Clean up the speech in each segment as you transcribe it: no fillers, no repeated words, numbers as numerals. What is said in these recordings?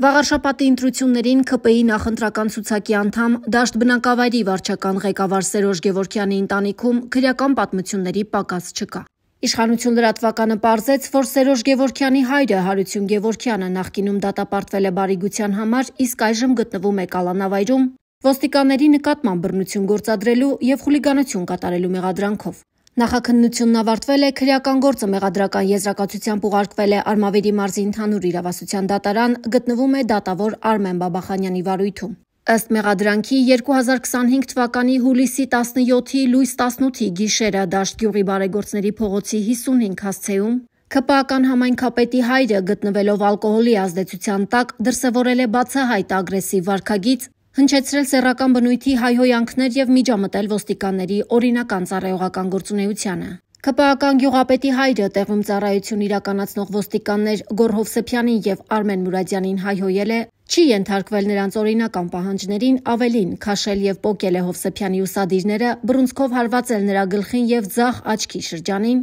Վաղարշաբաթի ընտրություններին ՔՊԻ նախընտրական ցուցակի անդամ Դաշտ բնակավայրի վարչական ղեկավար Սերոժ Գևորգյանի ընտանիքում քրեական պատմությունների պակաս չկա։ Իշխանություն լրատվականը պարզեց, որ Սերոժ Գևորգյանի հայրը Հարություն Գևորգյանը նախկինում դատապարտվել է բարիգության համար, իսկ այժմ գտնվում է կալանավայրում ոստիկանների նկատմամբ բռնություն գործադրելու և խուլիգանություն կատարելու մեղադրանքով։ Նախաքննությունն ավարտվել է, քրեական գործը մեղադրական եզրակացությամբ ուղարկվել է Արմավիրի մարզի ընդհանուր իրավասության դատարան, գտնվում է դատավոր Արմեն Բաբախանյանի վարույթում։ Ըստ մեղադրանքի 2025 թվականի հուլիսի 17-ի լույս 18-ի գիշերը Դաշտ գյուղի Բարեգործների փողոցի 55 հասցեում ՔՊԱ-ական համայնքապետի հայրը գտնվելով ալկոհոլի ազդեցության տակ դրսևորել է բացահայտ ագրեսիվ վարքագիծ, հնչեցրել սեռական բնույթի հայհոյանքներ և միջամտել ոստիկանների օրինական ծառայողական գործունեությանը։ ՔՊԱ-ական գյուղապետի հայրը տեղում ծառայություն իրականացնող ոստիկաններ Գոռ Հովսեփյանին և Արմեն Մուրադյանին հայհոյել է, չի ենթարկվել նրանց օրինական պահանջներին, ավելին, քաշել և պոկել է Հովսեփյանի ուսադիրները, բռունցքով հարվածել նրա գլխին և ձախ աչքի շրջանին,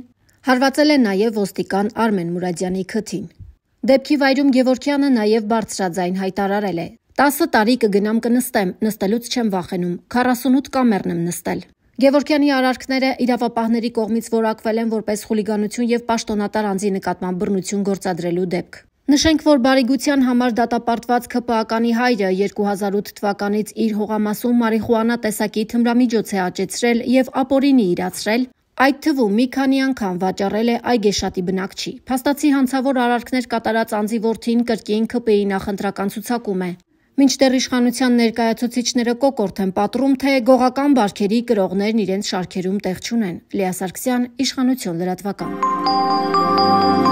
հարվածել է նաև ոստիկան Արմեն Մուրադյանի քթին։ Դեպքի վայրում Գևորգյանը նաև բարձրաձայն հայտարարել է. 10 տարի կգնամ կնստեմ, նստելուց չեմ վախենում, 48 կամերն եմ նստել։ Գևորգյանի արարքները իրավապահների կողմից որակվել են որպես խուլիգանություն և պաշտոնատար անձի նկատմամբ բռնություն գործադրելու դեպք։ Նշենք, որ բարիգության համար դատապարտված ՔՊԱ-կանի հայրը 2008 թվականից իր հողամասում մարիխուանա տեսակի թմրամիջոց է աճեցրել և ապօրինի իրացրել, այդ թվում մի քանի անգամ վաճառել է Այգեշատի բնակչի։ Փաստացի հանցավոր արարքներ կատարած անձի որդին կրկին ՔՊԻ նախընտրական ցուցակում է։ Մինչդեռ իշխանության ներկայացուցիչները կոկորդ են պատռում, թե գողական բարքերի կրողներն իրենց շարքերում տեղ չունեն։ Լիա Սարգսյան, Իշխանություն լրատվական։